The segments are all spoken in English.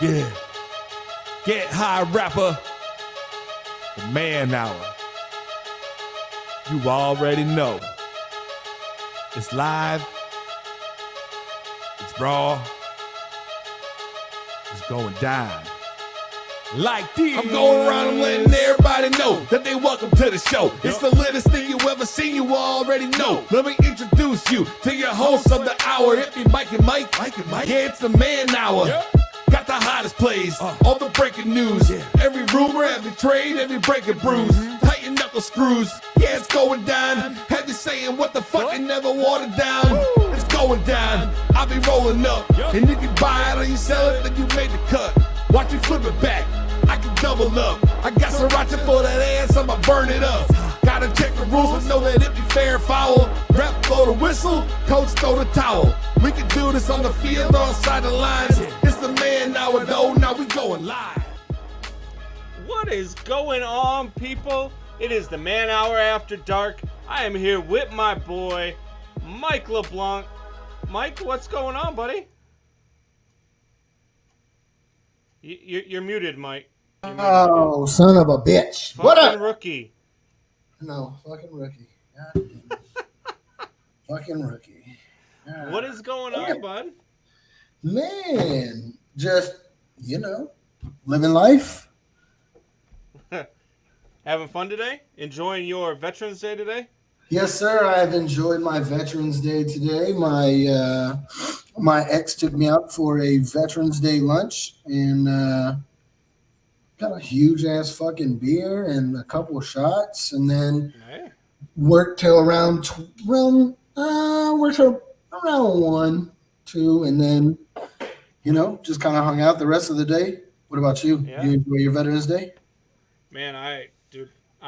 Yeah. Get high rapper. The man hour. You already know. It's live. It's raw. It's going down. Like this. I'm going around and letting everybody know that they welcome to the show. It's the latest thing you ever seen, you already know. Let me introduce you to your host of the hour. It be Mike and Mike. Yeah, it's the man hour. Got the hottest plays, all the breaking news. Every rumor, every trade, every breaking bruise. Tighten knuckle screws. Yeah, it's going down. Have you saying what the fuck and never watered down? It's going down. I'll be rolling up. And if you buy it or you sell it, then you made the cut. Watch me flip it back. I can double up. I got sriracha for that ass, I'ma burn it up. Gotta check the rules and know that it be fair and foul. Rep blow the whistle, coach throw the towel. We can do this on the field or outside the lines. It's the man hour though, now we going live. What is going on, people? It is the man hour after dark. I am here with my boy, Mike Leblanc. Mike, what's going on, buddy? You're muted, Mike. You're muted. Oh, son of a bitch. Fucking What up? rookie. No, fucking rookie. God damn it. Fucking rookie. What is going on, bud? Man, just, living life. Having fun today? Enjoying your Veterans Day today? Yes, sir. I've enjoyed my Veterans Day today. My ex took me out for a Veterans Day lunch and got a huge ass fucking beer and a couple of shots, and then worked till around 1, 2, and then just kind of hung out the rest of the day. What about you? Yeah. You enjoy your Veterans Day? Man, I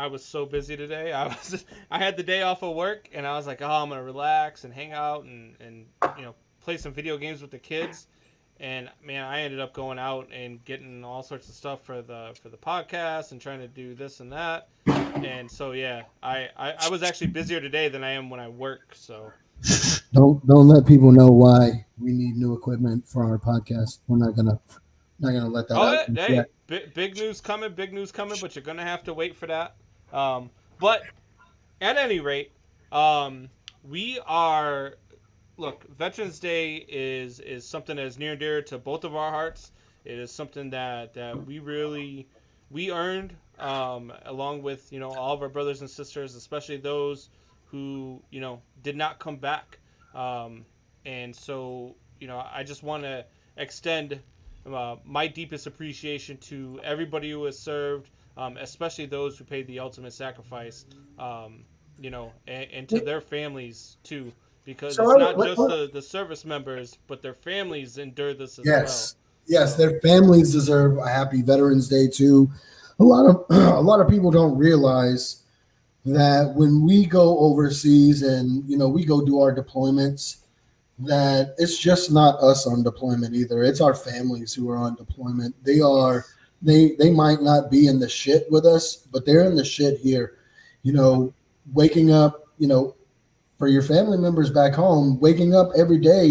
was so busy today. I had the day off of work, and I was like, oh, I'm gonna relax and hang out and play some video games with the kids. And man, I ended up going out and getting all sorts of stuff for the podcast and trying to do this and that. And so yeah, I was actually busier today than I am when I work. So don't let people know why we need new equipment for our podcast. We're not gonna let that out. Hey, big news coming, but you're gonna have to wait for that. But at any rate, we are. Look, Veterans Day is something that is near and dear to both of our hearts. It is something that we earned, along with all of our brothers and sisters, especially those who did not come back. And so I just want to extend my deepest appreciation to everybody who has served, especially those who paid the ultimate sacrifice, and to their families too. Because it's not just the service members, but their families endure this as well. Yes, their families deserve a happy Veterans Day too. A lot of people don't realize that when we go overseas and we go do our deployments, that it's just not us on deployment either. It's our families who are on deployment. They might not be in the shit with us, but they're in the shit here. Waking up, for your family members back home, waking up every day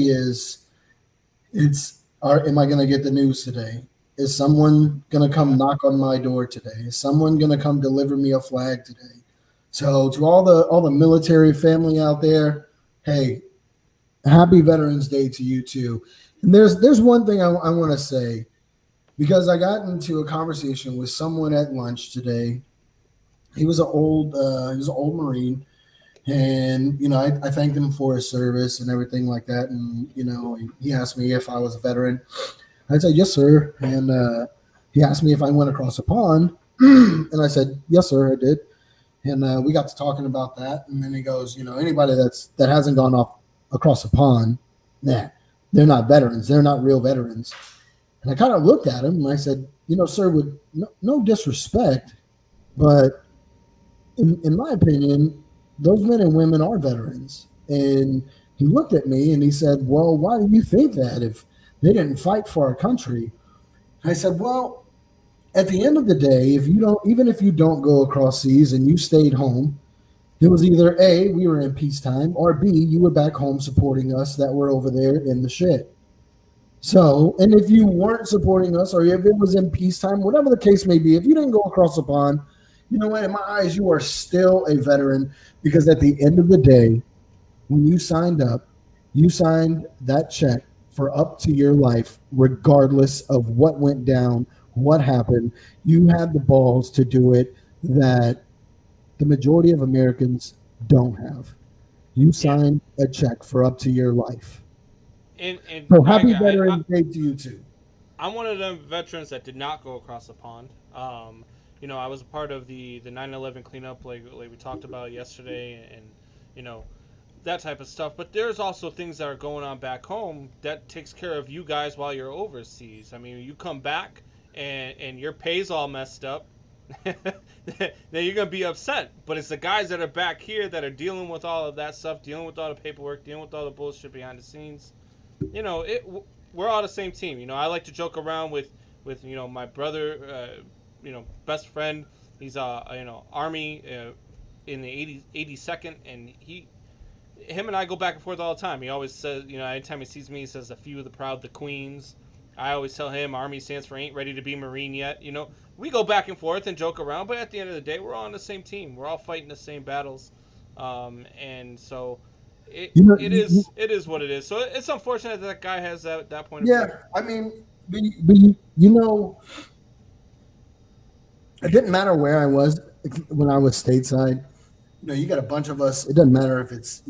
am I going to get the news today? Is someone going to come knock on my door today? Is someone going to come deliver me a flag today? So to all the military family out there, hey, happy Veterans Day to you too. And there's one thing I want to say, because I got into a conversation with someone at lunch today. He was an old Marine. And, I thanked him for his service and everything like that. And, he asked me if I was a veteran. I said, yes, sir. And he asked me if I went across the pond. And I said, yes, sir, I did. And we got to talking about that. And then he goes, anybody that hasn't gone across the pond, they're not veterans. They're not real veterans. And I kind of looked at him and I said, sir, with no disrespect, but in my opinion, those men and women are veterans. And he looked at me and he said, well, why do you think that if they didn't fight for our country? I said, well, at the end of the day, even if you don't go across seas and you stayed home, it was either A, we were in peacetime, or B, you were back home supporting us that were over there in the shit. So, and if you weren't supporting us, or if it was in peacetime, whatever the case may be, if you didn't go across the pond, you know what? In my eyes, you are still a veteran because at the end of the day, when you signed up, you signed that check for up to your life, regardless of what went down, what happened. You had the balls to do it that the majority of Americans don't have. You Yeah, signed a check for up to your life. and So happy Veterans Day to you too. I'm one of them veterans that did not go across the pond. I was a part of the 9/11 cleanup, like we talked about yesterday, and you know that type of stuff. But there's also things that are going on back home that takes care of you guys while you're overseas. I mean, you come back and your pay's all messed up. Then you're gonna be upset. But it's the guys that are back here that are dealing with all of that stuff, dealing with all the paperwork, dealing with all the bullshit behind the scenes. We're all the same team. I like to joke around with my brother, best friend. He's Army in the 82nd, and him and I go back and forth all the time. He always says, anytime he sees me, he says, "A few of the proud, the queens." I always tell him Army stands for ain't ready to be Marine yet. We go back and forth and joke around, but at the end of the day, we're all on the same team. We're all fighting the same battles, and so it, You know, it is what it is. So it's unfortunate that guy has that point of yeah. view. I mean, it didn't matter where I was when I was stateside. You got a bunch of us. It doesn't matter if it's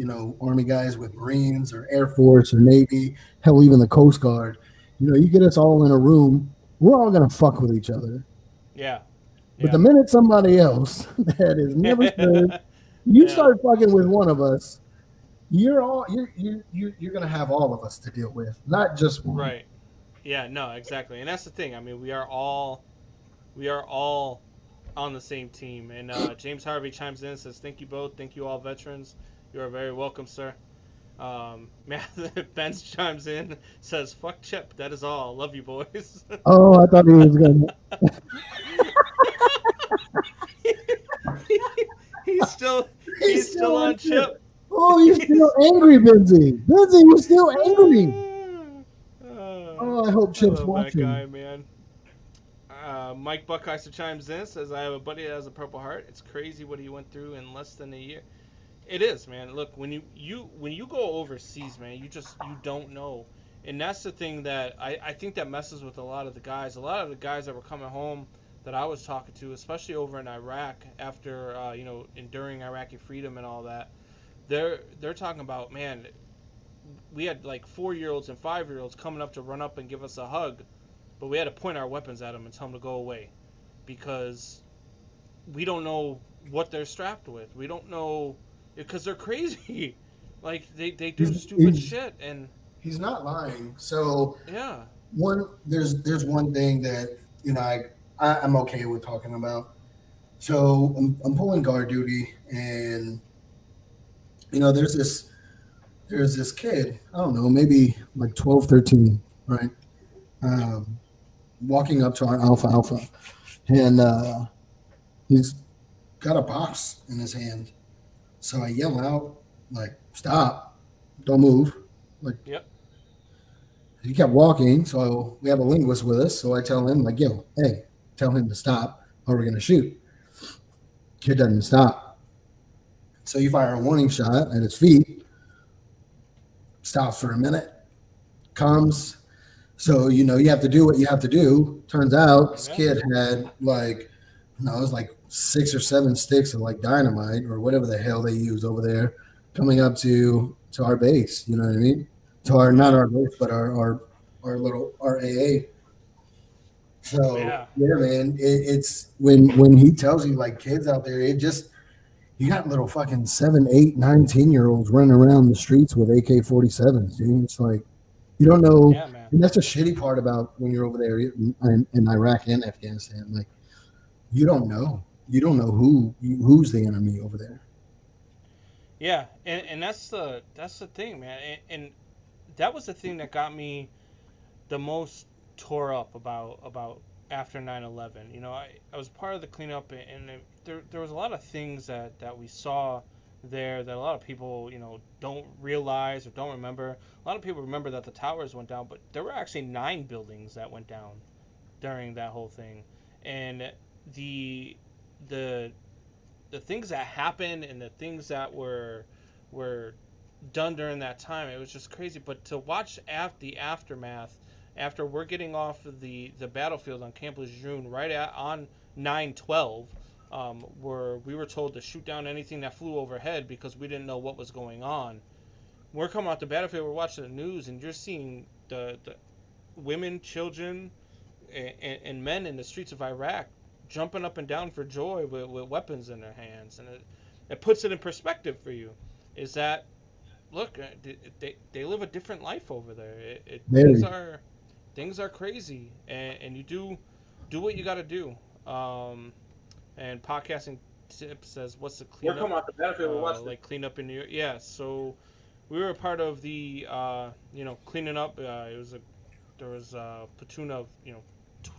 Army guys with Marines or Air Force or Navy, hell, even the Coast Guard. You get us all in a room, we're all gonna fuck with each other. Yeah, But the yeah, minute somebody else that is never served, you yeah. start fucking with one of us, you're gonna have all of us to deal with, not just one. Right. Yeah. No. Exactly. And that's the thing. I mean, we are all on the same team. And James Harvey chimes in and says, "Thank you both. Thank you all, veterans. You are very welcome, sir." Benz chimes in, says, "Fuck Chip. That is all. Love you, boys." Oh, I thought he was gonna. he's still He's he's still still on on shit. Chip. Oh, you're still angry, Benzie. Benzie, you're still angry. Oh, I hope I Chip's love that watching. guy, man. Mike Buckheiser chimes in, says, "I have a buddy that has a Purple Heart. It's crazy what he went through in less than a year." It is, man. Look, when you go overseas, man, you don't know, and that's the thing that I think that messes with a lot of the guys. A lot of the guys that were coming home that I was talking to, especially over in Iraq after enduring Iraqi freedom and all that, they're talking about, man, we had like 4 year olds and 5 year olds coming up to run up and give us a hug, but we had to point our weapons at them and tell them to go away because we don't know what they're strapped with. We don't know because they're crazy. Like they do He's stupid he's shit and he's not lying. So yeah, there's one thing that I'm okay with talking about. So I'm pulling guard duty, and there's this kid. I don't know, maybe like 12, 13, right? yep, Um, Walking up to our alpha, and he's got a box in his hand. So I yell out, like, "Stop! Don't move!" Like, yep, he kept walking. So we have a linguist with us. So I tell him, like, "Yo, hey, tell him to stop, or we're gonna shoot." Kid doesn't stop. So you fire a warning shot at his feet. Stops for a minute. Comes. So you have to do what you have to do. Turns out this yeah, kid had like, no, it was like 6 or 7 sticks of like dynamite or whatever the hell they use over there, coming up to our base. You know what I mean? To our, not yeah, our base, but our little RAA. So yeah, yeah, man, it's when he tells you like kids out there, it just you got little fucking 7, 8, 9, 10-year-olds running around the streets with AK-47s, dude. It's like you don't know, yeah, man. and that's the shitty part about when you're over there in Iraq and Afghanistan. Like you don't know who's the enemy over there. Yeah, and that's the thing, man. And that was the thing that got me the most tore up about after 9/11. I was part of the cleanup, and there was a lot of things that we saw there that a lot of people, don't realize or don't remember. A lot of people remember that the towers went down, but there were actually 9 buildings that went down during that whole thing, and the the the things that happened and the things that were done during that time, it was just crazy. But to watch the aftermath after we're getting off of the battlefield on Camp Lejeune on 9/12, where we were told to shoot down anything that flew overhead because we didn't know what was going on. We're coming off the battlefield, we're watching the news, and you're seeing the women, children, and men in the streets of Iraq jumping up and down for joy with weapons in their hands, and it puts it in perspective for you. Is that look, they live a different life over there. Very. Things are crazy, and you do what you got to do. And podcasting tip says, "What's the We're cleanup?" coming off the battlefield. We're watching. Like cleanup in New York. Yeah, so we were a part of the cleaning up. There was a platoon of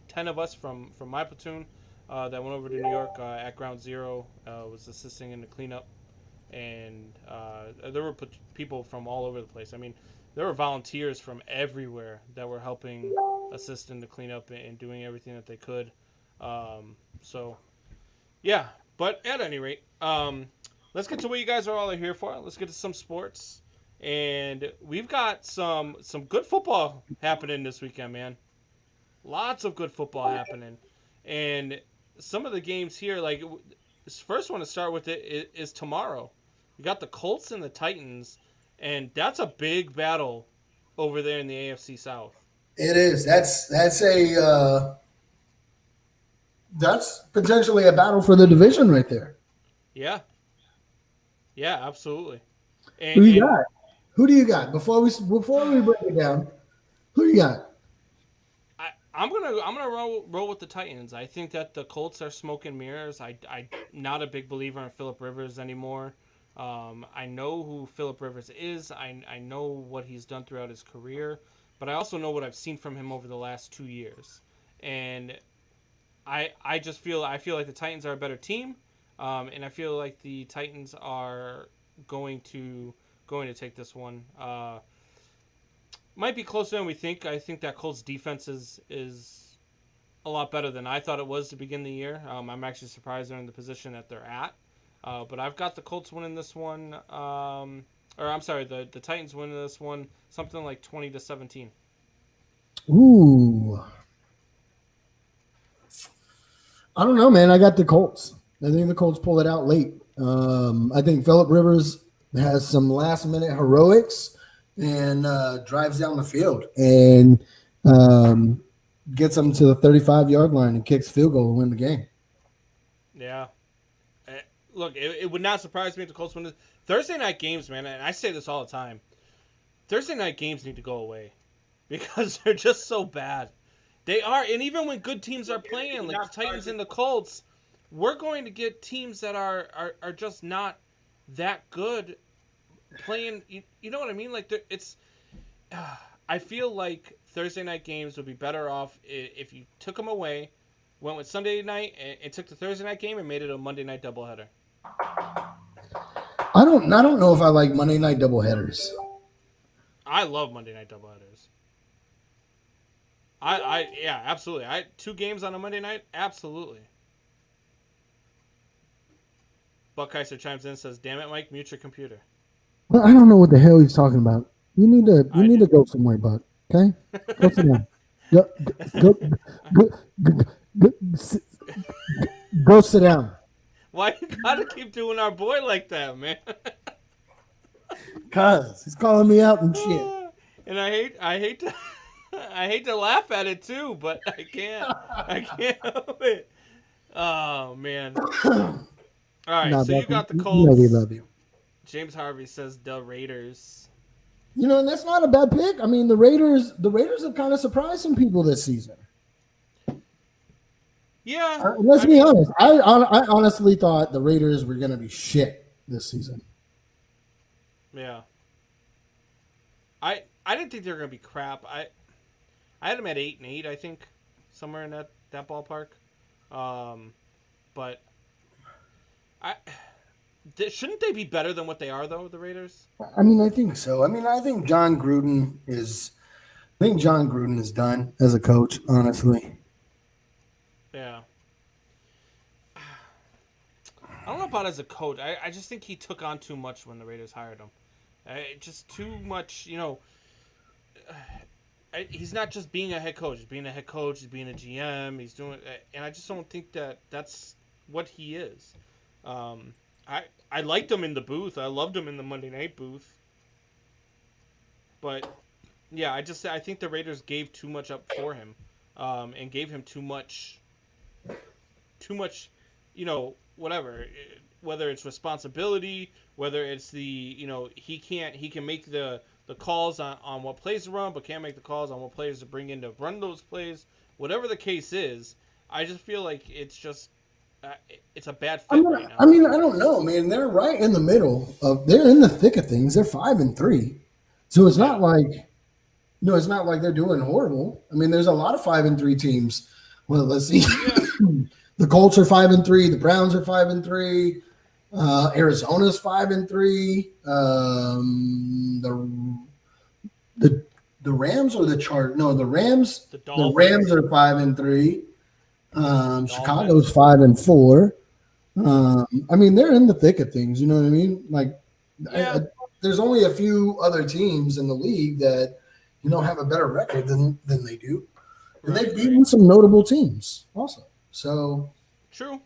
10 of us from my platoon that went over to New York at Ground Zero. Was assisting in the cleanup, and there were people from all over the place. I mean, there were volunteers from everywhere that were helping assist in the cleanup and doing everything that they could. So, yeah. But at any rate, let's get to what you guys are all here for. Let's get to some sports, and we've got some good football happening this weekend, man. Lots of good football happening, and some of the games here, like this first one to start with is tomorrow. You got the Colts and the Titans, and that's a big battle over there in the AFC South. It is. That's potentially a battle for the division right there. Yeah, absolutely. Who do you got? Who do you got? Before we break it down, who do you got? I'm gonna roll with the Titans. I think that the Colts are smoke and mirrors. I'm not a big believer in Phillip Rivers anymore. I know who Phillip Rivers is. I know what he's done throughout his career, but I also know what I've seen from him over the last 2 years. And I feel like the Titans are a better team, and I feel like the Titans are going to take this one. Might be closer than we think. I think that Colts defense is a lot better than I thought it was to begin the year. I'm actually surprised they're in the position that they're at. But I've got the Colts winning this one. The Titans winning this one, something like 20-17. Ooh. I don't know, man. I got the Colts. I think the Colts pull it out late. I think Phillip Rivers has some last-minute heroics and drives down the field and gets them to the 35-yard line and kicks field goal to win the game. Yeah. Look, it would not surprise me if the Colts win this. Thursday night games, man, and I say this all the time, Thursday night games need to go away because they're just so bad. They are, and even when good teams are playing, like the Titans and the Colts, we're going to get teams that are just not that good playing. You know what I mean? Like it's. I feel like Thursday night games would be better off if you took them away, went with Sunday night, and took the Thursday night game and made it a Monday night doubleheader. I don't know if I like Monday night doubleheaders. I love Monday night doubleheaders. Yeah, absolutely. 2 games on a Monday night, absolutely. Buckheiser chimes in and says, "Damn it, Mike, mute your computer." Well, I don't know what the hell he's talking about. You need to go somewhere, Buck. Okay, go sit down. Go sit down. Why you gotta keep doing our boy like that, man? Cause he's calling me out and shit. And I hate to I hate to laugh at it too, but I can't help it. Oh man. All right, so you got the Colts. You know we love you. James Harvey says the Raiders. You know, and that's not a bad pick. I mean, the Raiders have kind of surprised some people this season. Yeah. Let's be honest. I honestly thought the Raiders were going to be shit this season. Yeah. I didn't think they were going to be crap. I had them at 8-8, I think, somewhere in that ballpark. But Shouldn't they be better than what they are though? The Raiders. I mean, I think so. I mean, I think John Gruden is. I think John Gruden is done as a coach. Honestly, Yeah. I don't know about as a coach. I just think he took on too much when the Raiders hired him. Just too much, he's not just being a head coach. He's being a head coach. He's being a GM. He's doing, and I just don't think that that's what he is. I liked him in the booth. I loved him in the Monday Night booth. But yeah, I think the Raiders gave too much up for him, and gave him too much, whatever. Whether it's responsibility, whether it's he can make the calls on what plays to run, but can't make the calls on what players to bring in to run those plays. Whatever the case is, I just feel like it's just it's a bad fit right now. I mean, I don't know, man. They're right in the middle of. They're in the thick of things. They're 5-3, so it's not like, it's not like they're doing horrible. I mean, there's a lot of 5-3 teams. Well, let's see. Yeah. The Colts are 5-3. The Browns are 5-3. Arizona's 5-3. The Rams or the Chart? No, the Rams. The Rams are 5-3. Chicago's 5-4. I mean, they're in the thick of things. You know what I mean? Like, Yeah. There's only a few other teams in the league that have a better record than they do, and they've beaten some notable teams also. So true,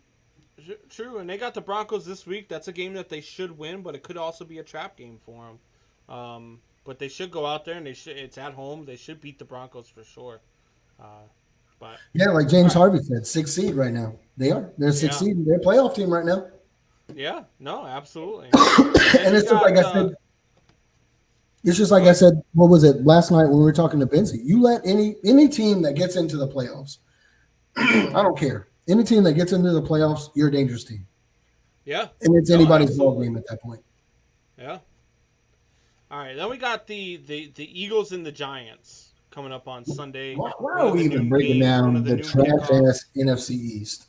and they got the Broncos this week. That's a game that they should win, but it could also be a trap game for them. But they should go out there and it's at home. They should beat the Broncos for sure. But yeah, like James Harvey said, 6th seed right now. They're 6th seed. They're a playoff team right now. Yeah, no, absolutely. And it's just like I said. It's just like I said. What was it last night when we were talking to Benzie? You let any team that gets into the playoffs. I don't care. Any team that gets into the playoffs, you're a dangerous team. Yeah, and it's anybody's ball game at that point. Yeah. All right, then we got the Eagles and the Giants coming up on Sunday. Why are we even breaking down the trash-ass NFC East?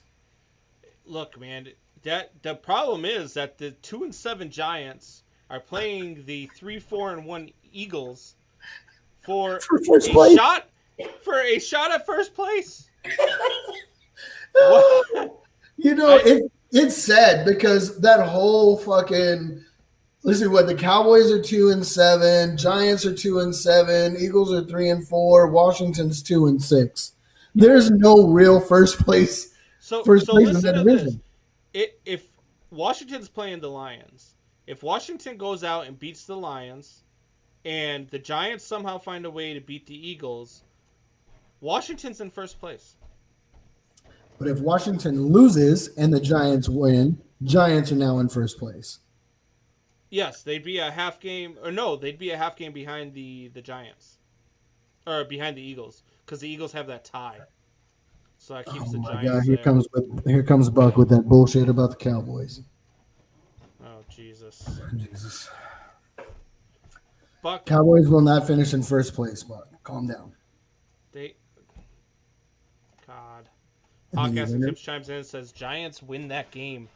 Look, man, the problem is that the 2-7 Giants are playing the 3-4-1 Eagles for first place. For a shot at first place. It's sad because that whole fucking. Let's see what the Cowboys are 2-7, Giants are 2-7, Eagles are 3-4, Washington's 2-6. There's no real first place. So place listen in that to division. this. If Washington's playing the Lions, if Washington goes out and beats the Lions, and the Giants somehow find a way to beat the Eagles, Washington's in first place. But if Washington loses and the Giants win, Giants are now in first place. Yes, they'd be a half game, they'd be a half game behind the Giants, or behind the Eagles, because the Eagles have that tie. So that keeps the Giants. God, here comes Buck with that bullshit about the Cowboys. Oh Jesus! Buck. Cowboys will not finish in first place. Buck, calm down. God. Podcast Tips chimes in and says Giants win that game.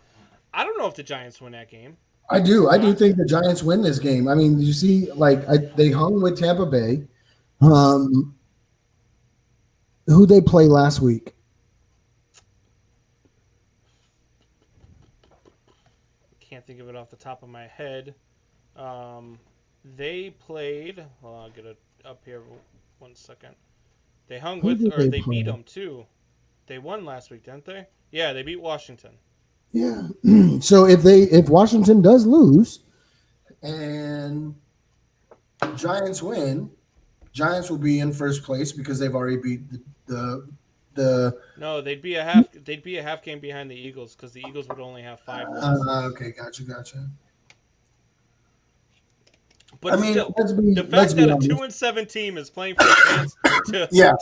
I don't know if the Giants win that game. I do think the Giants win this game. I mean, you see, they hung with Tampa Bay. Who they play last week? Can't think of it off the top of my head. They played. Well, I'll get it up here. 1 second. They hung they beat them too. They won last week, didn't they? Yeah, they beat Washington. Yeah. So if Washington does lose and Giants win, Giants will be in first place because they've already beat the No, they'd be a half game behind the Eagles because the Eagles would only have 5 losses. Okay, gotcha. But still, the fact that a 2-7 team is playing for a chance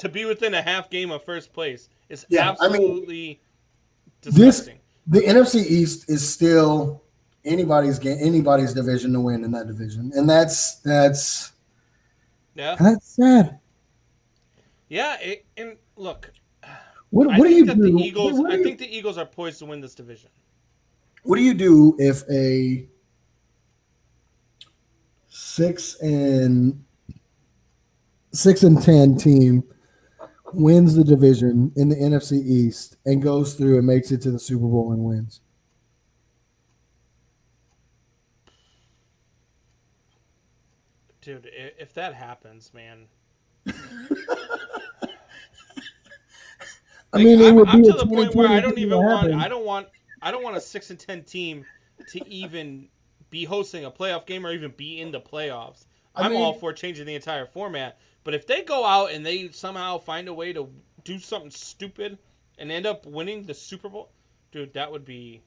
to be within a half game of first place is absolutely disgusting. The NFC East is still anybody's division to win in that division, and that's sad. Yeah, and look, what do you do? I think the Eagles are poised to win this division. What do you do if a 6-10 team wins the division in the NFC East and goes through and makes it to the Super Bowl and wins? Dude, if that happens, man. I mean, it would I'm be to a the point where 2020 I don't thing even to want. happen. I don't want a 6-10 team to even be hosting a playoff game or even be in the playoffs. I I'm all mean, for changing the entire format, but if they go out and they somehow find a way to do something stupid and end up winning the Super Bowl, dude, that would be.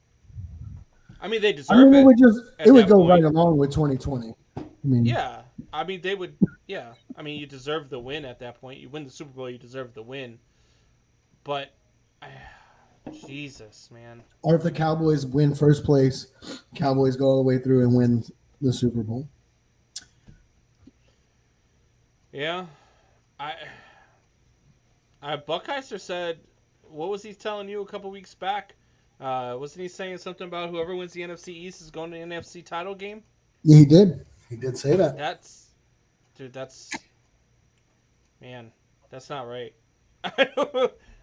I mean, they deserve it it would just it at would that go right point. along with 2020. I mean, Yeah, I mean they would. Yeah, I mean you deserve the win at that point. You win the Super Bowl, you deserve the win. But, Jesus, man. or if the Cowboys win first place, Cowboys go all the way through and win the Super Bowl. Yeah, I. Buckheiser said, what was he telling you a couple weeks back? Wasn't he saying something about whoever wins the NFC East is going to the NFC title game? Yeah, he did. He did say that. That's, dude, man, that's not right.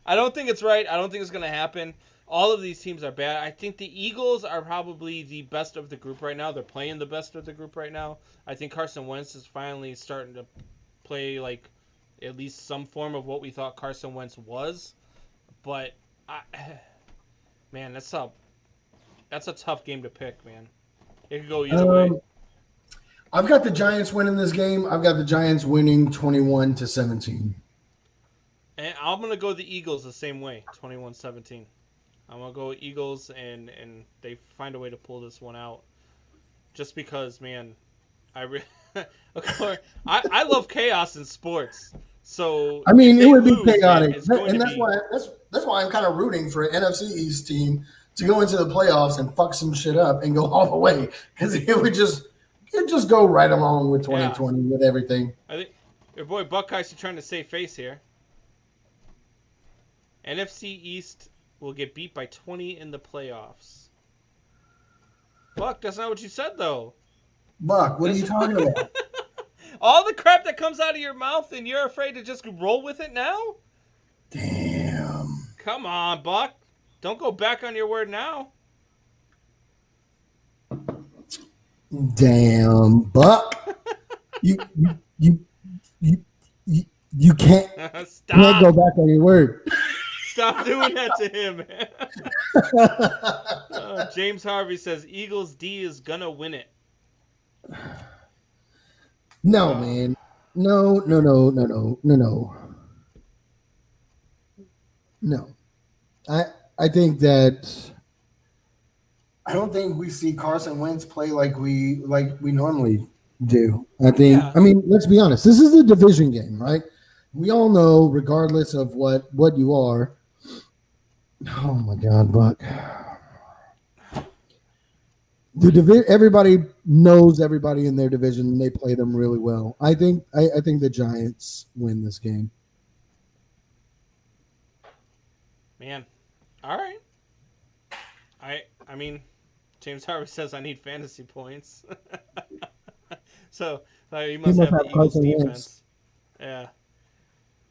I don't think it's right. I don't think it's going to happen. All of these teams are bad. I think the Eagles are probably the best of the group right now. They're playing the best of the group right now. I think Carson Wentz is finally starting to play like at least some form of what we thought Carson Wentz was. But man, that's a tough game to pick, man. It could go either way. I've got the Giants winning this game. I've got the Giants winning 21-17. And I'm gonna go the Eagles the same way, 21-17. I'm gonna go Eagles, and they find a way to pull this one out. Just because, man, of course, I love chaos in sports. So I mean, if it they would be lose, man, chaotic, it's going and to that's be. why that's why I'm kind of rooting for an NFC East team to go into the playoffs and fuck some shit up and go all the way, because it just go right along with Yeah. 2020 with everything. I think your boy Buckeyes are trying to save face here. NFC East will get beat by 20 in the playoffs. Buck, that's not what you said, though. Buck, what are you talking about? All the crap that comes out of your mouth, and you're afraid to just roll with it now? Damn. Come on, Buck. Don't go back on your word now. Damn, Buck. you you can't Stop. go back on your word. Stop doing that to him, man. James Harvey says Eagles D is gonna win it. No, man. No. No. I think that I don't think we see Carson Wentz play like we normally do. I think Yeah. I mean, let's be honest. This is a division game, right? We all know, regardless of what you are. Oh my God, Buck. Everybody knows everybody in their division, and they play them really well. I think the Giants win this game. Man. All right. I mean, James Harvey says I need fantasy points. So he must have the Eagles Carson defense. Wentz. Yeah.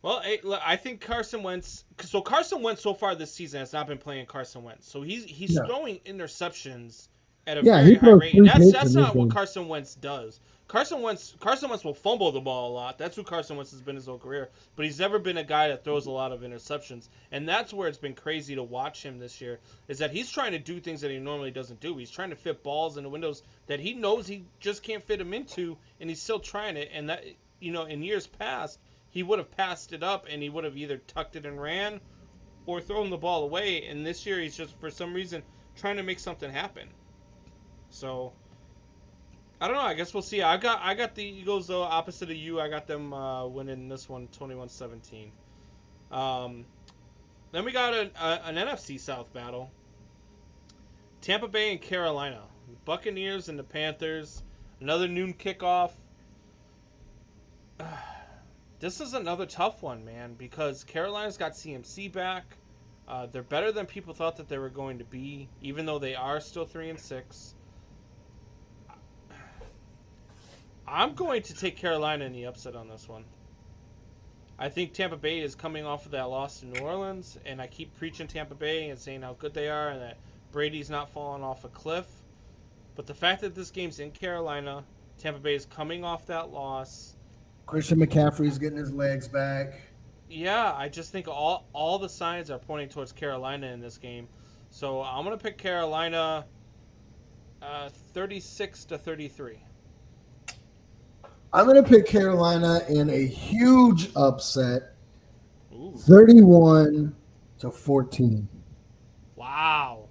Well, I think Carson Wentz. So Carson Wentz so far this season has not been playing Carson Wentz. So he's throwing interceptions at a very high rate, and that's not what Carson Wentz does. Carson Wentz will fumble the ball a lot. That's who Carson Wentz has been his whole career. But he's never been a guy that throws a lot of interceptions, and that's where it's been crazy to watch him this year. Is that he's trying to do things that he normally doesn't do. He's trying to fit balls into windows that he knows he just can't fit them into, and he's still trying it. And that, in years past, he would have passed it up, and he would have either tucked it and ran, or thrown the ball away. And this year, he's just for some reason trying to make something happen. So I don't know. I guess we'll see. I got the Eagles though. Opposite of you, I got them winning this one, 21-17. Then we got an NFC South battle. Tampa Bay and Carolina, Buccaneers and the Panthers. Another noon kickoff. This is another tough one, man, because Carolina's got CMC back. They're better than people thought that they were going to be, even though they are still 3-6. I'm going to take Carolina in the upset on this one. I think Tampa Bay is coming off of that loss to New Orleans, and I keep preaching Tampa Bay and saying how good they are and that Brady's not falling off a cliff. But the fact that this game's in Carolina, Tampa Bay is coming off that loss. Christian McCaffrey's getting his legs back. Yeah, I just think all the signs are pointing towards Carolina in this game. So I'm going to pick Carolina 36-33. I'm going to pick Carolina in a huge upset, Ooh. 31-14. Wow.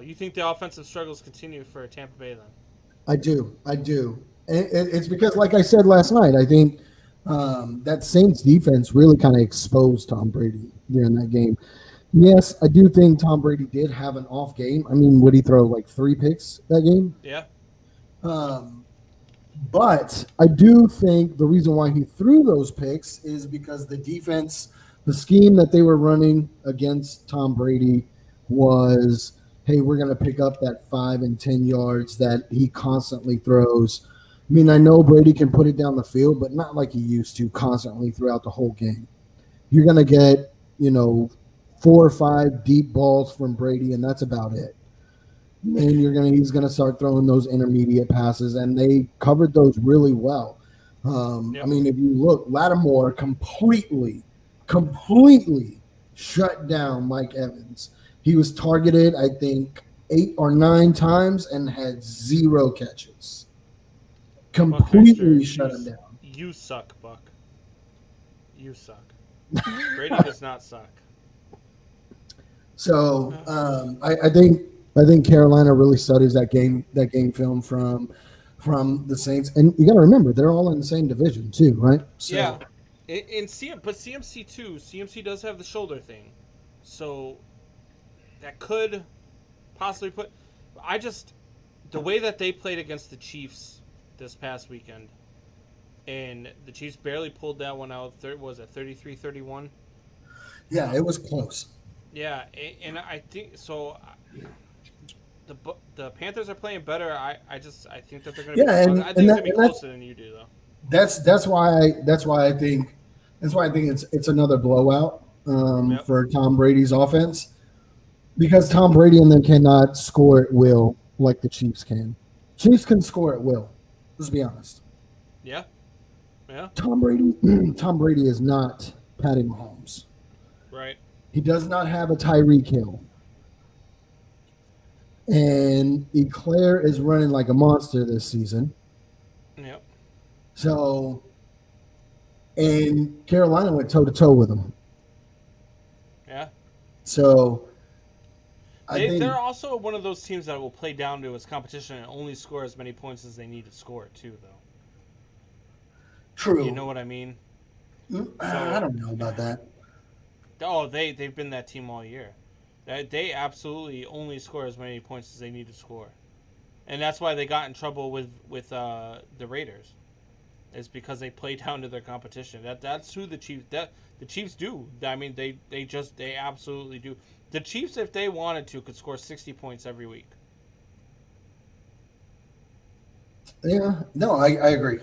You think the offensive struggles continue for Tampa Bay then? I do. It's because, like I said last night, I think that Saints defense really kind of exposed Tom Brady during that game. Yes, I do think Tom Brady did have an off game. I mean, would he throw like 3 picks that game? Yeah. But I do think the reason why he threw those picks is because the defense, the scheme that they were running against Tom Brady was, hey, we're going to pick up that 5 and 10 yards that he constantly throws. I mean, I know Brady can put it down the field, but not like he used to constantly throughout the whole game. You're going to get, 4 or 5 deep balls from Brady, and that's about it. And he's gonna start throwing those intermediate passes, and they covered those really well. Yep. I mean, if you look, Lattimore completely shut down Mike Evans. He was targeted, I think, 8 or 9 times and had 0 catches. Completely shut him down. You suck, Buck. You suck. Brady does not suck. So I think Carolina really studies that game film from the Saints, and you got to remember they're all in the same division too, right? So, yeah, but CMC too. CMC does have the shoulder thing, so that could possibly put. The way that they played against the Chiefs this past weekend, and the Chiefs barely pulled that one out. Was it 33-31? Yeah, it was close. Yeah, and I think so. The Panthers are playing better. I think that they're going to. Yeah, I think it's going to be closer than you do, though. That's why I think it's another blowout for Tom Brady's offense, because Tom Brady and them cannot score at will like the Chiefs can. Chiefs can score at will. Let's be honest. Yeah. Tom Brady is not Patty Mahomes. Right. He does not have a Tyreek Hill. And Eclair is running like a monster this season. Yep. So, and Carolina went toe-to-toe with him. Yeah. So, I think they're also one of those teams that will play down to its competition and only score as many points as they need to score, too, though. True. You know what I mean? I don't know about that. Oh, they've been that team all year. They absolutely only score as many points as they need to score, and that's why they got in trouble with the Raiders. Is because they play down to their competition. That's who the Chiefs. The Chiefs do. I mean, they absolutely do. The Chiefs, if they wanted to, could score 60 points every week. Yeah. No, I agree.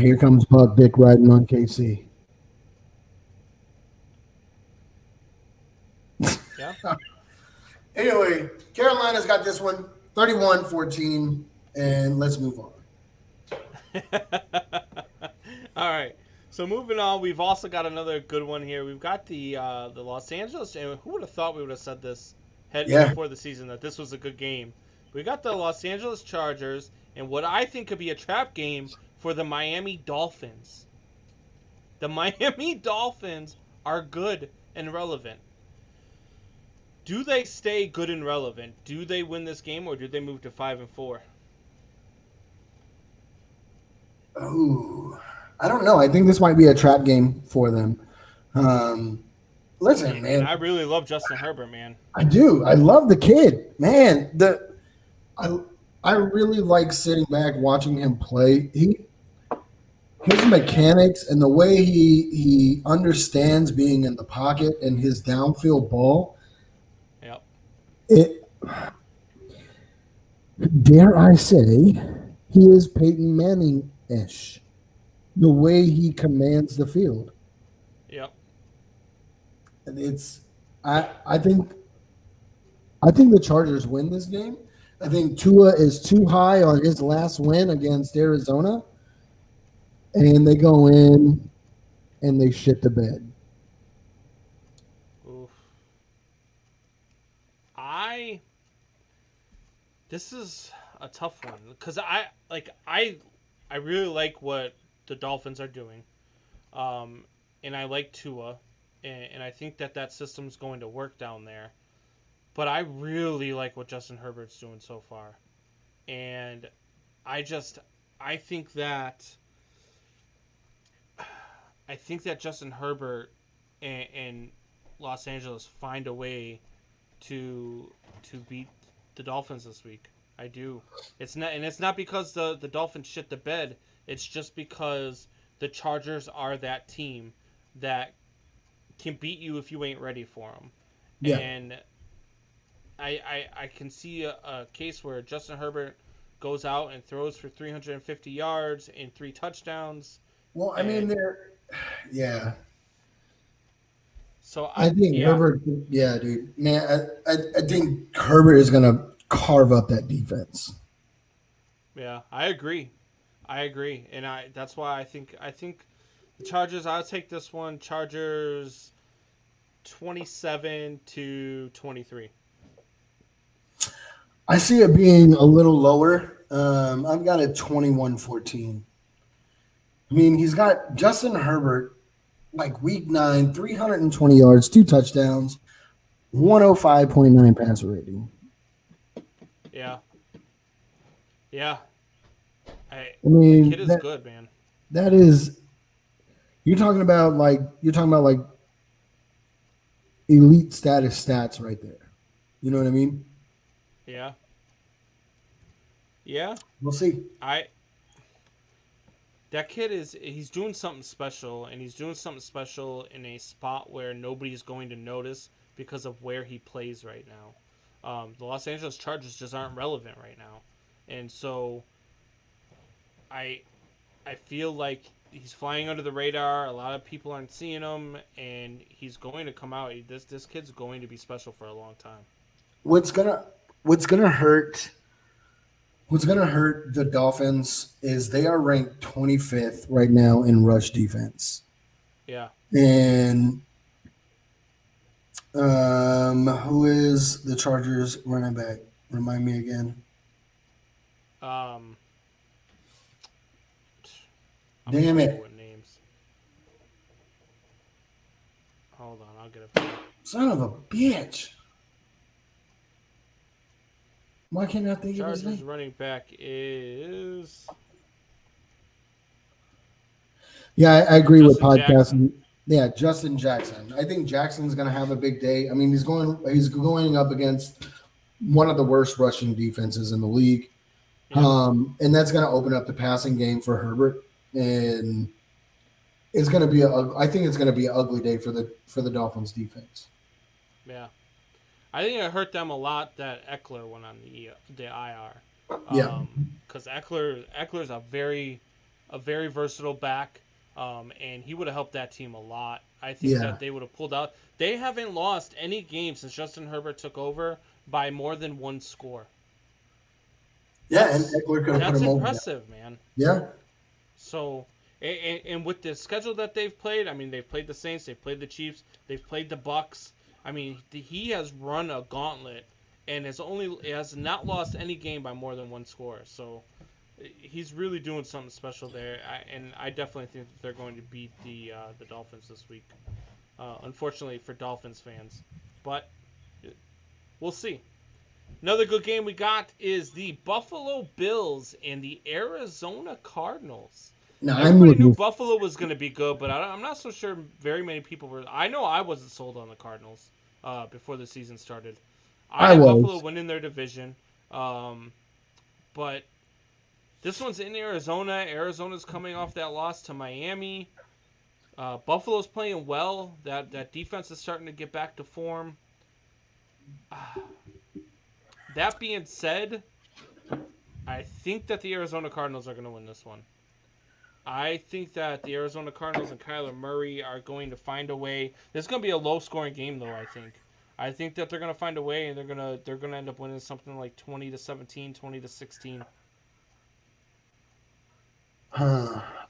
Here comes Buck Dick riding on KC. Yeah. Anyway, Carolina's got this one 31-14, and let's move on. All right. So moving on, we've also got another good one here. We've got the Los Angeles, and who would have thought we would have said this before the season that this was a good game? We got the Los Angeles Chargers and what I think could be a trap game for the Miami Dolphins. The Miami Dolphins are good and relevant. Do they stay good and relevant? Do they win this game, or do they move to 5-4? Oh, I don't know. I think this might be a trap game for them. Listen, man. I really love Justin Herbert, man. I do. I love the kid, man. I really like sitting back watching him play. his mechanics and the way he understands being in the pocket and his downfield ball, Yep. it dare I say, he is Peyton Manning ish. The way he commands the field. Yep. And it's I think the Chargers win this game. I think Tua is too high on his last win against Arizona, and they go in and they shit the bed. Oof. I. This is a tough one because I really like what the Dolphins are doing, and I like Tua, and I think that system's going to work down there. But I really like what Justin Herbert's doing so far, and I just I think that I think that Justin Herbert and Los Angeles find a way to beat the Dolphins this week. I do. It's not because the Dolphins shit the bed. It's just because the Chargers are that team that can beat you if you ain't ready for them. Yeah. And I can see a case where Justin Herbert goes out and throws for 350 yards and 3 touchdowns. Well, I mean, yeah. So I think yeah. Herbert, yeah, dude, man, I think Herbert is gonna carve up that defense. Yeah, I agree, and that's why I think the Chargers. I'll take this one. Chargers 27-23. I see it being a little lower. I've got it 21-14. I mean, he's got Justin Herbert, like week 9, 320 yards, 2 touchdowns, 105.9 passer rating. Yeah. Yeah. I mean, the kid is good, man. That is, you're talking about like elite status stats right there. You know what I mean? Yeah. Yeah. We'll see. That kid he's doing something special, and he's doing something special in a spot where nobody's going to notice because of where he plays right now. The Los Angeles Chargers just aren't relevant right now, and so I feel like he's flying under the radar. A lot of people aren't seeing him, and he's going to come out. This kid's going to be special for a long time. What's gonna hurt the Dolphins is they are ranked 25th right now in rush defense. Yeah. And who is the Chargers running back? Remind me again. Damn it. What names? Hold on, I'll get it. Son of a bitch. Why can't I think of his Chargers name? running back is. Yeah, I agree with Justin podcasting. Jackson. Yeah, Justin Jackson. I think Jackson's going to have a big day. I mean, he's going up against one of the worst rushing defenses in the league. Yeah. And that's going to open up the passing game for Herbert, and it's going to be I think it's going to be an ugly day for the Dolphins defense. Yeah. I think it hurt them a lot that Eckler went on the IR. Yeah. Because Eckler's a very versatile back, and he would have helped that team a lot. I think that they would have pulled out. They haven't lost any game since Justin Herbert took over by more than 1 score. Yeah, and Eckler could have put him over. That's impressive, man. Yeah. So, and with the schedule that they've played, I mean, they've played the Saints, they've played the Chiefs, they've played the Bucks. I mean, he has run a gauntlet and has not lost any game by more than 1 score. So he's really doing something special there, and I definitely think that they're going to beat the Dolphins this week. Unfortunately for Dolphins fans, but we'll see. Another good game we got is the Buffalo Bills and the Arizona Cardinals. No, everybody knew Buffalo was going to be good, but I'm not so sure very many people were. I know I wasn't sold on the Cardinals before the season started. I had Buffalo winning their division, but This one's in Arizona. Arizona's coming off that loss to Miami. Buffalo's playing well. That defense is starting to get back to form. That being said, I think that the Arizona Cardinals are going to win this one. I think that the Arizona Cardinals and Kyler Murray are going to find a way. This is going to be a low-scoring game, though. I think that they're going to find a way, and they're going to end up winning something like 20-17, 20-16.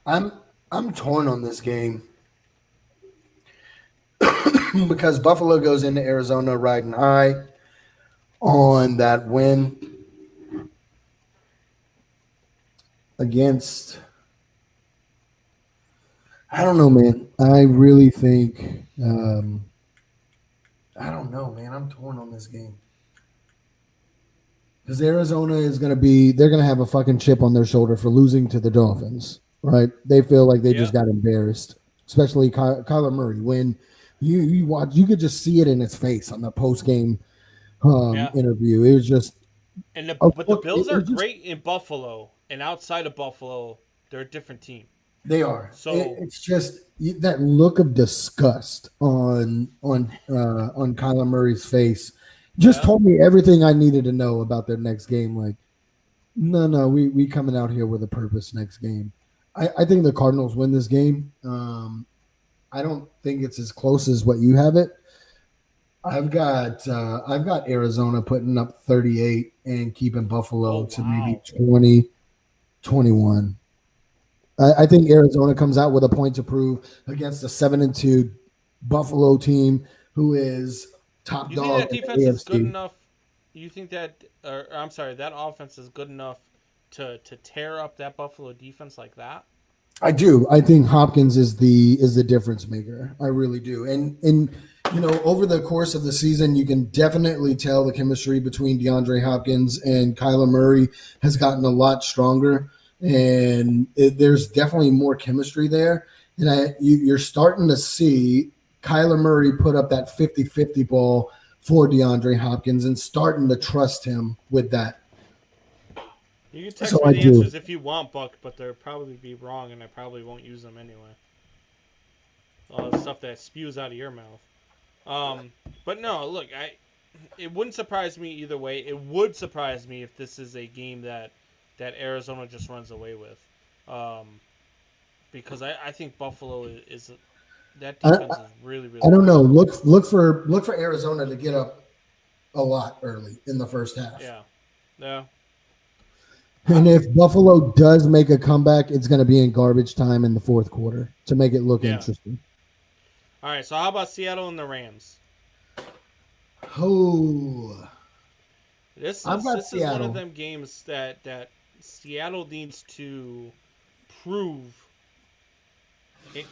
I'm torn on this game because Buffalo goes into Arizona riding high on that win against. I don't know, man. I really think. I don't know, man. I'm torn on this game. Because Arizona is going to they're going to have a fucking chip on their shoulder for losing to the Dolphins, right? They feel like they just got embarrassed, especially Kyler Murray. When you watch, you could just see it in his face on the post-game interview. It was just. But the Bills are great in Buffalo, and outside of Buffalo, they're a different team. They are. So it's just that look of disgust on Kyler Murray's face just told me everything I needed to know about their next game. Like, no, we coming out here with a purpose next game. I think the Cardinals win this game. I don't think it's as close as what you have it. I've got Arizona putting up 38 and keeping Buffalo to maybe 20, 21. I think Arizona comes out with a point to prove against a 7-2 Buffalo team who is top dog. You think that defense is good enough? You think that, that offense is good enough to tear up that Buffalo defense like that? I do. I think Hopkins is the difference maker. I really do. And over the course of the season, you can definitely tell the chemistry between DeAndre Hopkins and Kyler Murray has gotten a lot stronger. And there's definitely more chemistry there. And you're starting to see Kyler Murray put up that 50-50 ball for DeAndre Hopkins and starting to trust him with that. You can text me the answers if you want, Buck, but they'll probably be wrong, and I probably won't use them anyway. All the stuff that spews out of your mouth. But no, look, it wouldn't surprise me either way. It would surprise me if this is a game that Arizona just runs away with, because I think Buffalo is that defense is really. I don't know. Look for Arizona to get up a lot early in the first half. Yeah. And if Buffalo does make a comeback, it's going to be in garbage time in the fourth quarter to make it look interesting. All right. So how about Seattle and the Rams? Oh, this is one of them games that Seattle needs to prove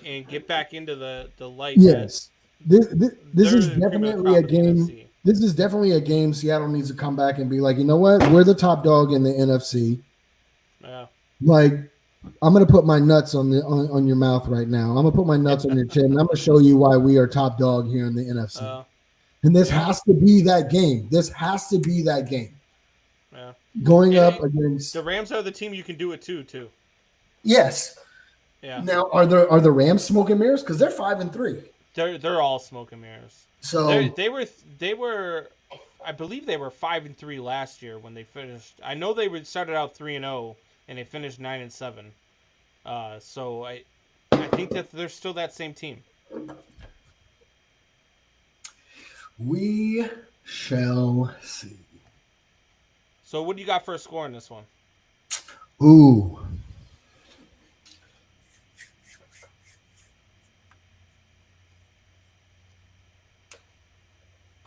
and get back into the light. Yes, this is definitely a game. This is definitely a game Seattle needs to come back and be like, you know what? We're the top dog in the NFC. Yeah. Like, I'm gonna put my nuts on your mouth right now. I'm gonna put my nuts on your chin. And I'm gonna show you why we are top dog here in the NFC. And this has to be that game. Yeah. Going up against the Rams are the team you can do it too. Yes. Yeah. Now are the Rams smoke and mirrors? Because they're 5-3. They're all smoke and mirrors. So they were I believe they were 5-3 last year when they finished. I know they started out 3-0 and they finished 9-7. So I think that they're still that same team. We shall see. So what do you got for a score in this one? Ooh.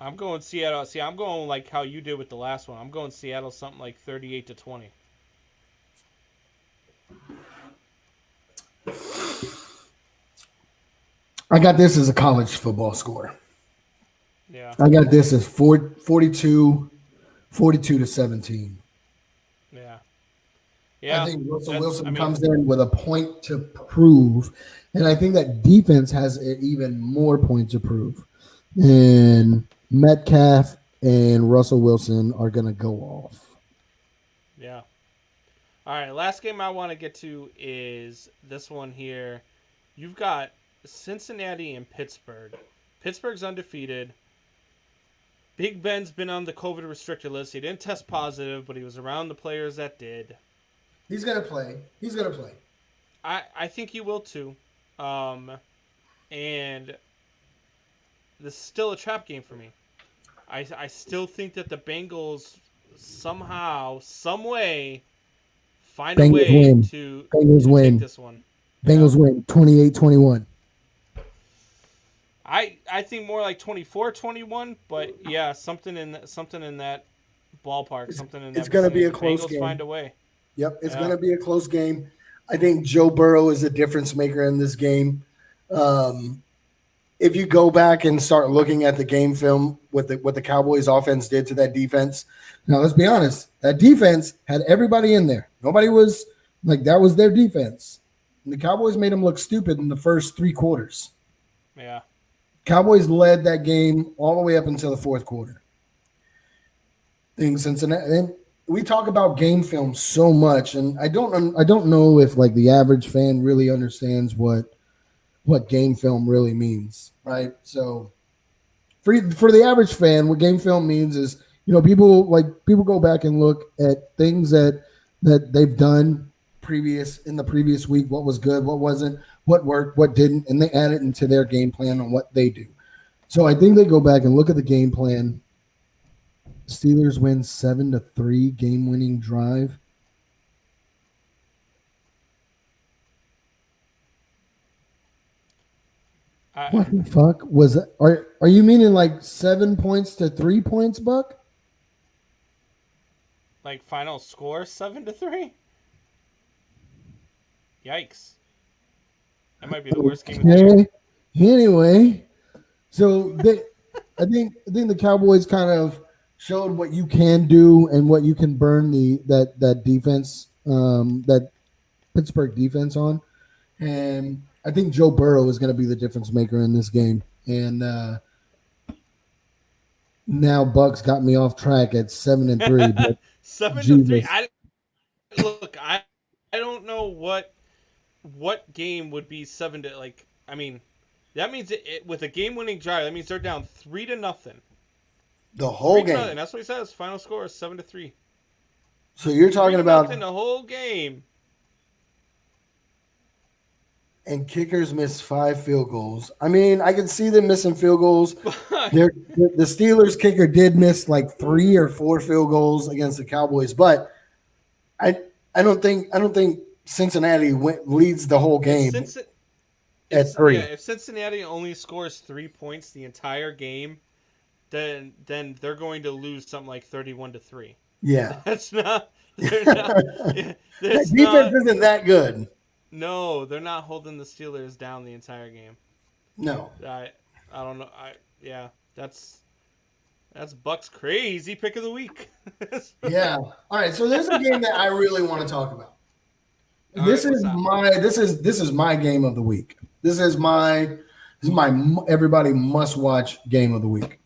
I'm going Seattle. See, I'm going like how you did with the last one. I'm going Seattle something like 38-20. I got this as a college football score. Yeah. I got this as 42-17. Yeah. Yeah. I think Russell Wilson comes in with a point to prove, and I think that defense has even more point to prove. And Metcalf and Russell Wilson are going to go off. Yeah. All right, last game I want to get to is this one here. You've got Cincinnati and Pittsburgh. Pittsburgh's undefeated. Big Ben's been on the COVID restricted list. He didn't test positive, but he was around the players that did. He's gonna play. He's gonna play. I think he will too. And this is still a trap game for me. I still think that the Bengals somehow, some way, find a way to take this one. Bengals win 28-21. I think more like 24-21, but yeah, something in that ballpark, something in that. It's going to be a close Bengals game. Find a way. Yep, it's going to be a close game. I think Joe Burrow is a difference maker in this game. If you go back and start looking at the game film, what the Cowboys offense did to that defense. Now, let's be honest. That defense had everybody in there. Nobody was like that was their defense. And the Cowboys made them look stupid in the first 3 quarters. Yeah. Cowboys led that game all the way up until the fourth quarter. Cincinnati, and we talk about game film so much, and I don't know if like the average fan really understands what game film really means, right? So for the average fan, what game film means is, people go back and look at things that they've done in the previous week, what was good, what wasn't, what worked, what didn't, and they add it into their game plan on what they do. So I think they go back and look at the game plan. Steelers win 7-3 game-winning drive. What the fuck was it? Are you meaning like 7 points to 3 points, Buck? Like final score 7-3? Yikes! That might be the worst game of the year. Anyway, so I think the Cowboys kind of showed what you can do and what you can burn that defense, that Pittsburgh defense on, and I think Joe Burrow is going to be the difference maker in this game. And now Buck's got me off track at 7-3. But 7-3. I don't know what game would be 7 to like. I mean, that means with a game-winning drive, that means they're down 3-0. The whole game. And that's what he says. Final score is 7-3. So you're talking about the whole game. And kickers missed 5 field goals. I mean, I can see them missing field goals. The Steelers kicker did miss like 3 or 4 field goals against the Cowboys, but I don't think Cincinnati leads the whole game at 3. Yeah, if Cincinnati only scores 3 points the entire game, then they're going to lose something like 31-3. Yeah, that's not. That defense isn't that good. No, they're not holding the Steelers down the entire game. No. I don't know. That's Buck's crazy pick of the week. Yeah. All right. So there's a game that I really want to talk about. This is my game of the week. This is my everybody must watch game of the week.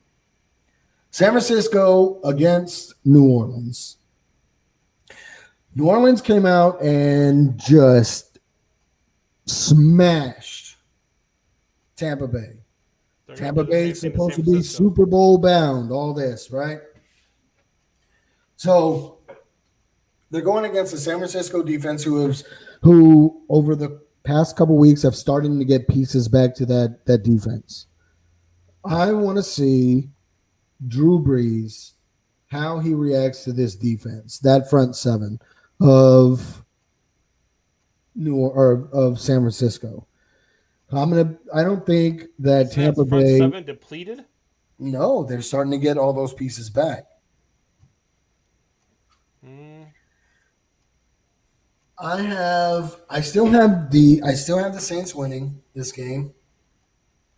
San Francisco against New Orleans. New Orleans came out and just smashed Tampa Bay. Tampa Bay is supposed to be Super Bowl bound, all this, right? So they're going against the San Francisco defense who over the past couple weeks have started to get pieces back to that defense. I want to see Drew Brees, how he reacts to this defense, that front seven of San Francisco. I don't think that Tampa Bay front 7 depleted. No, they're starting to get all those pieces back. I still have the Saints winning this game,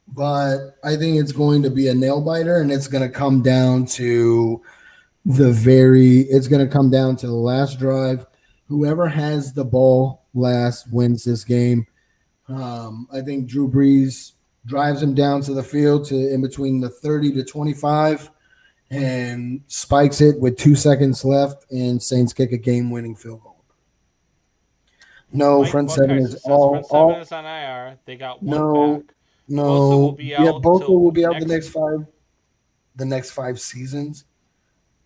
but I think it's going to be a nail biter, and it's going to come down to the last drive. Whoever has the ball last wins this game. I think Drew Brees drives him down to the field to in between the 30 to 25 and spikes it with 2 seconds left, and Saints kick a game-winning field goal. No, Mike front seven is Buckheiser says front seven all. is on IR. They got one No, back. Bosa will no. be Yeah, out Bosa till will be out next. the next 5 seasons.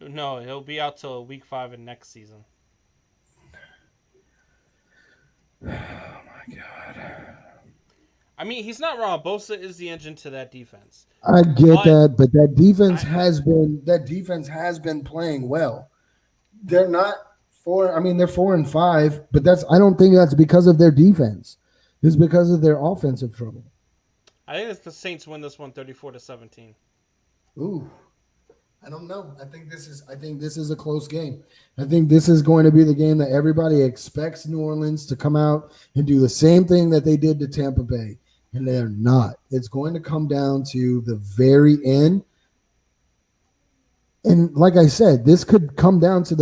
No, he'll be out till week 5 of next season. Oh my god. I mean, he's not wrong. Bosa is the engine to that defense. I get But that, but I, that defense has been playing well. They're not four. I mean, they're 4-5, but I don't think that's because of their defense. It's because of their offensive trouble. I think it's the Saints win this one 34-17. Ooh, I don't know. I think this is a close game. I think this is going to be the game that everybody expects New Orleans to come out and do the same thing that they did to Tampa Bay, and they're not. It's going to come down to the very end. And like I said, this could come down to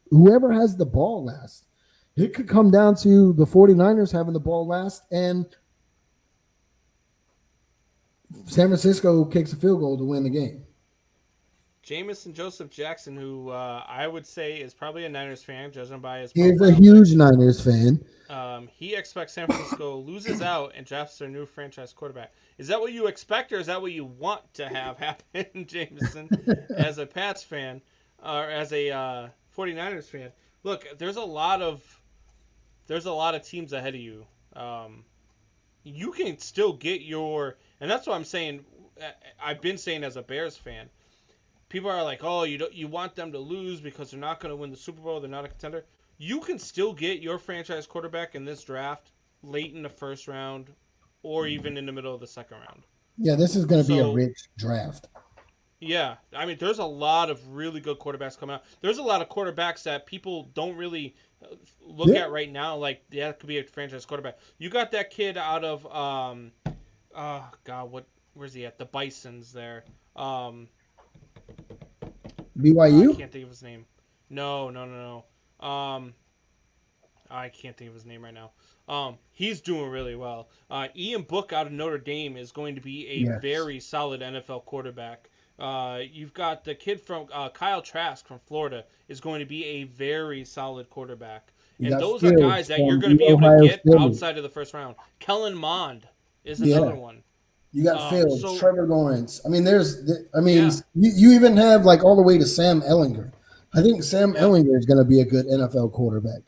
whoever has the ball last. It could come down to the 49ers having the ball last and San Francisco kicks a field goal to win the game. Jamison Joseph Jackson, who I would say is probably a Niners fan, judging by his He's profile a huge Niners fan. he expects San Francisco loses out and drafts their new franchise quarterback. Is that what you expect, or is that what you want to have happen, Jameson, as a Pats fan or as a 49ers fan? Look, there's a lot of teams ahead of you. You can still get and that's what I'm saying. I've been saying as a Bears fan. People are like, oh, you want them to lose because they're not going to win the Super Bowl. They're not a contender. You can still get your franchise quarterback in this draft late in the first round or even in the middle of the second round. Yeah, this is going to be a rich draft. Yeah, I mean, there's a lot of really good quarterbacks coming out. There's a lot of quarterbacks that people don't really look at right now. Like, that could be a franchise quarterback. You got that kid out of, where's he at? The Bisons there. BYU? I can't think of his name. No. I can't think of his name right now. He's doing really well. Ian Book out of Notre Dame is going to be a very solid NFL quarterback. You've got the kid from Kyle Trask from Florida is going to be a very solid quarterback. And those are guys that you're going to be able to get outside of the first round. Kellen Mond is another one. You got Fields, Trevor Lawrence. I mean, you even have like all the way to Sam Ehlinger. I think Sam Ehlinger is going to be a good NFL quarterback.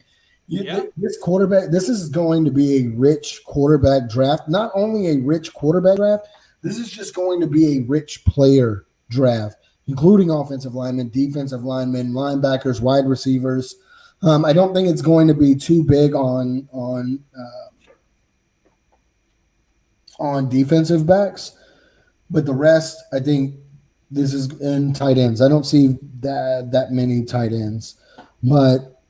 This is going to be a rich quarterback draft. Not only a rich quarterback draft, this is just going to be a rich player draft, including offensive linemen, defensive linemen, linebackers, wide receivers. I don't think it's going to be too big on defensive backs, but the rest, I think this is in tight ends. I don't see that many tight ends, but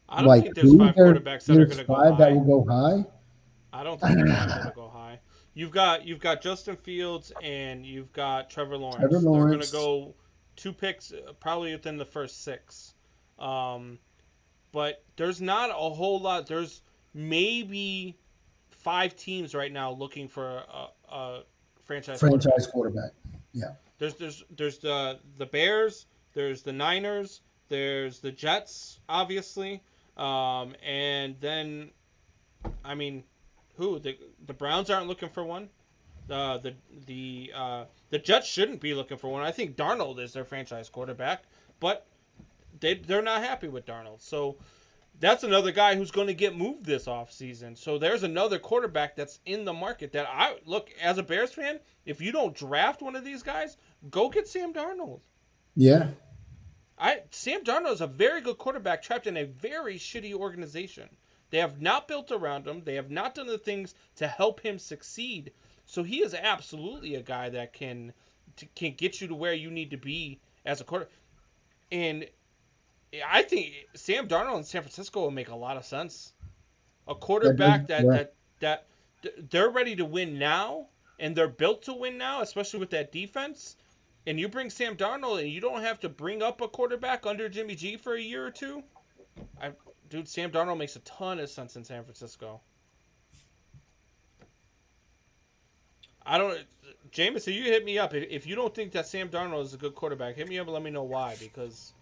I don't think there's 5 quarterbacks that are going to go high. That will go high. I don't think there's 5 that'll go high. You've got Justin Fields and you've got Trevor Lawrence. They're going to go 2 picks probably within the first 6. But there's not a whole lot. There's maybe 5 teams right now looking for a franchise quarterback. Yeah. There's the Bears, there's the Niners, there's the Jets, obviously, and then, I mean, who the Browns aren't looking for one. The Jets shouldn't be looking for one. I think Darnold is their franchise quarterback, but they're not happy with Darnold. So that's another guy who's going to get moved this offseason. So there's another quarterback that's in the market that as a Bears fan, if you don't draft one of these guys, go get Sam Darnold. Yeah. Sam Darnold is a very good quarterback trapped in a very shitty organization. They have not built around him. They have not done the things to help him succeed. So he is absolutely a guy that can get you to where you need to be as a quarterback. And I think Sam Darnold in San Francisco will make a lot of sense. A quarterback that they're ready to win now, and they're built to win now, especially with that defense. And you bring Sam Darnold, and you don't have to bring up a quarterback under Jimmy G for a year or two. Dude, Sam Darnold makes a ton of sense in San Francisco. Jameson, you hit me up. If you don't think that Sam Darnold is a good quarterback, hit me up and let me know why, because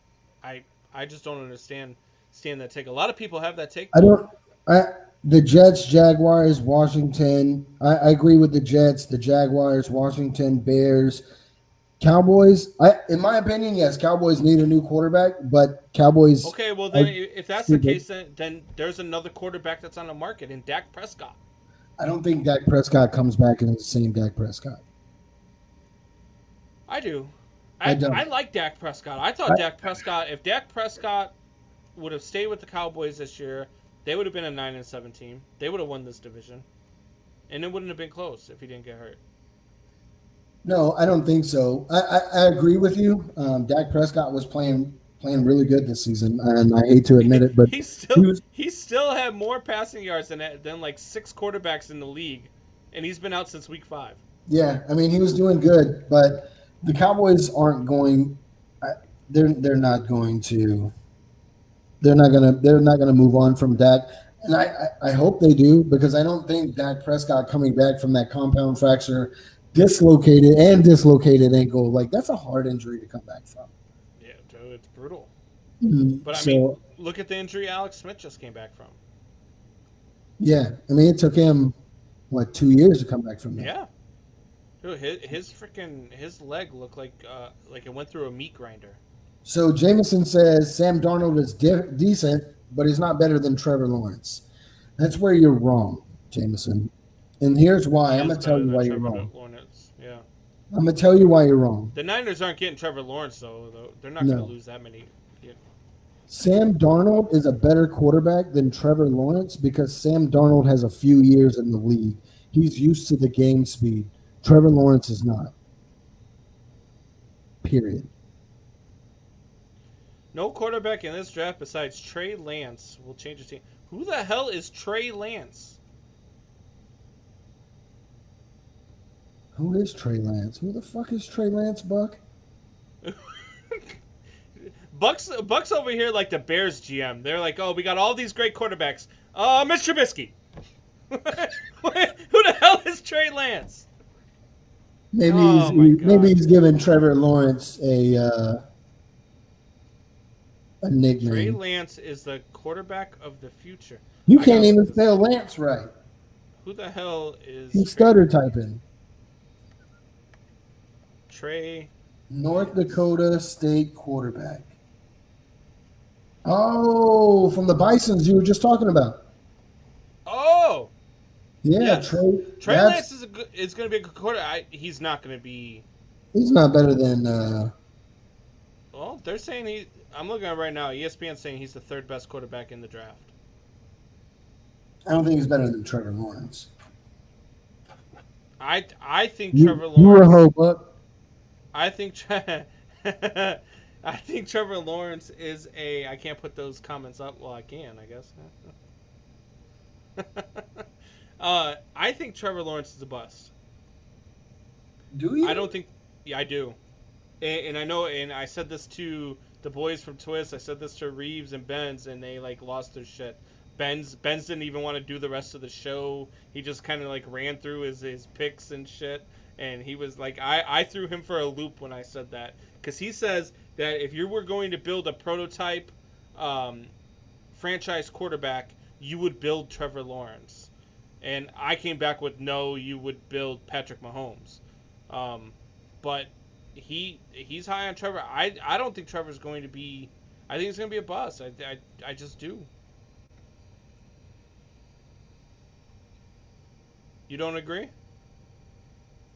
I just don't understand that take. A lot of people have that take. I The Jets, Jaguars, Washington. I agree with the Jets, the Jaguars, Washington, Bears, Cowboys. In my opinion, yes, Cowboys need a new quarterback, but Cowboys Okay, well are then, if that's the stupid. case, then there's another quarterback that's on the market in Dak Prescott. I don't think Dak Prescott comes back and is the same Dak Prescott. I do. I I don't. like Dak Prescott. I I, thought Dak Prescott, if Dak Prescott would have stayed with the Cowboys this year, they would have been a 9-7 team. They would have won this division, and it wouldn't have been close if he didn't get hurt. no, I don't think so. I agree with you. Dak Prescott was playing really good this season, and I hate to admit it, but he he still was. he still had more passing yards than like 6 quarterbacks in the league, and he's been out since week 5. Yeah, I mean he was doing good, but the Cowboys aren't going. They're not going to. They're not gonna move on from Dak, and I hope they do because I don't think Dak Prescott coming back from that compound fracture, dislocated ankle, like that's a hard injury to come back from. Yeah, dude, it's brutal. Mhm. But I mean, So look at the injury Alex Smith just came back from. yeah, I mean it took him what 2 years to come back from that. Yeah, dude, his leg looked like it went through a meat grinder. So Jameson says Sam Darnold is decent, but he's not better than Trevor Lawrence. That's where you're wrong, Jameson. And here's why. He I'm is gonna tell better you than why you're Trevor wrong. Lawrence. Yeah. I'm gonna tell you why you're wrong. The Niners aren't getting Trevor Lawrence though. They're not No. going to lose that many. Yeah. Sam Darnold is a better quarterback than Trevor Lawrence because Sam Darnold has a few years in the league. He's used to the game speed. Trevor Lawrence is not. Period. No quarterback in this draft besides Trey Lance will change his team. Who the hell is Trey Lance? Who is Trey Lance? Who the fuck is Trey Lance, Buck? Buck's over here like the Bears GM. They're like, oh, we got all these great quarterbacks. Mitch Trubisky. Who the hell is Trey Lance? Maybe Oh, my God. maybe he's giving Trevor Lawrence a nickname. Trey Lance is the quarterback of the future. You I can't gotta even look this spell up. Lance right. Who the hell is He's stutter typing. Trey? North Dakota State quarterback. Oh, from the Bisons you were just talking about. Oh, Yeah, yes. Trey. Trey Lance is going to be a good quarterback. He's not going to be. He's not better than. Well, they're saying I'm looking at it right now. ESPN's saying he's the 3rd best quarterback in the draft. I don't think he's better than Trevor Lawrence. I think You Trevor were a Lawrence. hoe, Buck. I think I think Trevor Lawrence is a. I can't put those comments up. Well, I can, I guess. I think Trevor Lawrence is a bust. Do you? I don't think. Yeah, I do. And I know. And I said this to the boys from Twist. I said this to Reeves and Benz, and they like lost their shit. Benz didn't even want to do the rest of the show. He just kind of like ran through his picks and shit. And he was like, I threw him for a loop when I said that. Because he says that if you were going to build a prototype franchise quarterback, you would build Trevor Lawrence. And I came back with, no, you would build Patrick Mahomes. But he's high on Trevor. I don't think Trevor's going to be... I think it's going to be a bust. I just do. You don't agree?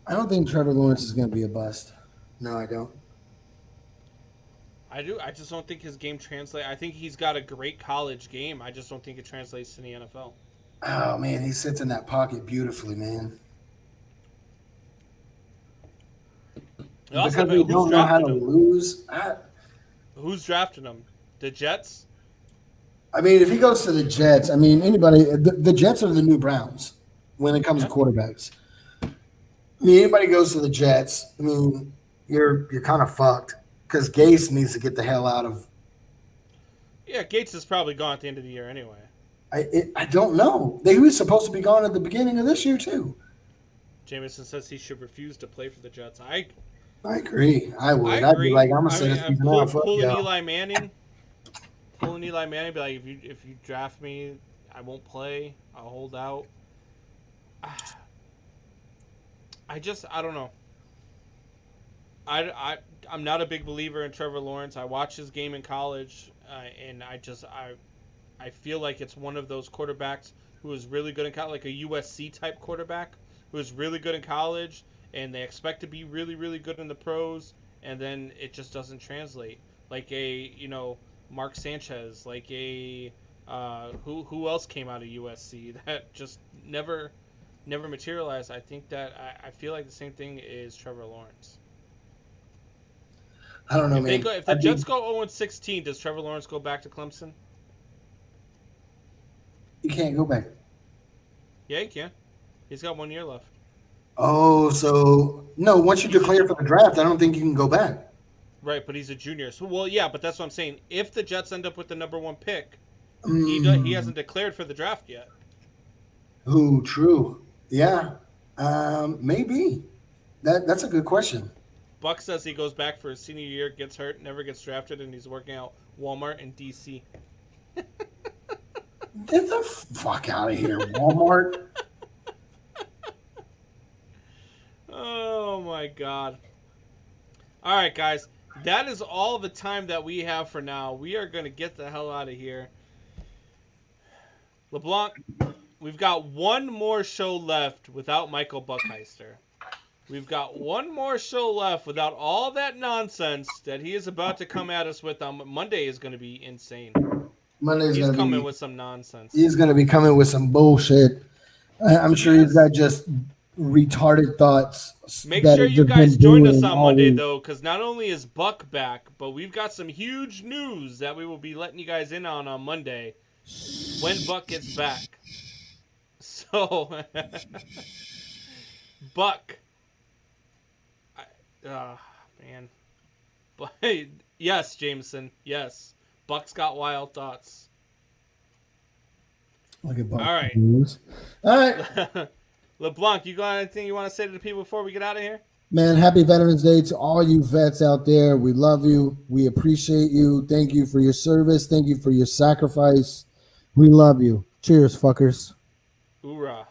I don't think Trevor Lawrence is going to be a bust. No, I don't. I do. I just don't think his game translates. I think he's got a great college game. I just don't think it translates to the NFL. Oh, man, he sits in that pocket beautifully, man. Also, Because we don't know how to lose. Who's drafting him? The Jets? I mean, if he goes to the Jets, I mean, the Jets are the new Browns when it comes to quarterbacks. I mean, anybody goes to the Jets, I mean, you're kind of fucked because Gase needs to get the hell out of. Yeah, Gates is probably gone at the end of the year anyway. I don't know. He was supposed to be gone at the beginning of this year too. Jameson says he should refuse to play for the Jets. I agree. I would. I I'd agree. be like, I'm gonna say this season out. Pulling Eli Manning. Be like, if you draft me, I won't play. I'll hold out. I don't know. I'm not a big believer in Trevor Lawrence. I watched his game in college, and I feel like it's one of those quarterbacks who is really good in college, like a USC type quarterback who is really good in college, and they expect to be really, really good in the pros, and then it just doesn't translate. Like a Mark Sanchez, like a who else came out of USC that just never materialized. I think that I feel like the same thing is Trevor Lawrence. I don't know, man. If the Jets go 0-16, does Trevor Lawrence go back to Clemson? You can't go back. Yeah, he can. He's got 1 year left. Oh, so no. Once you declare for the draft, I don't think you can go back. Right, but he's a junior. So, well, yeah, but that's what I'm saying. If the Jets end up with the number 1 pick, he hasn't declared for the draft yet. Oh, true. Yeah, maybe. That's a good question. Buck says he goes back for his senior year, gets hurt, never gets drafted, and he's working out Walmart in D.C. Get the fuck out of here, Walmart. Oh, my God. All right, guys. That is all the time that we have for now. We are going to get the hell out of here. LeBlanc, we've got one more show left without Michael Buckheister. We've got one more show left without all that nonsense that he is about to come at us with. Monday is going to be insane. He's coming with some nonsense. He's going to be coming with some bullshit. I'm sure he's got just retarded thoughts. Make sure you guys join us on Monday, though, because not only is Buck back, but we've got some huge news that we will be letting you guys in on Monday when Buck gets back. So, Buck. Man. But, yes, Jameson, yes. Buck's got wild thoughts. Look at Buck. All right. All right. LeBlanc, you got anything you want to say to the people before we get out of here? Man, happy Veterans Day to all you vets out there. We love you. We appreciate you. Thank you for your service. Thank you for your sacrifice. We love you. Cheers, fuckers. Hoorah.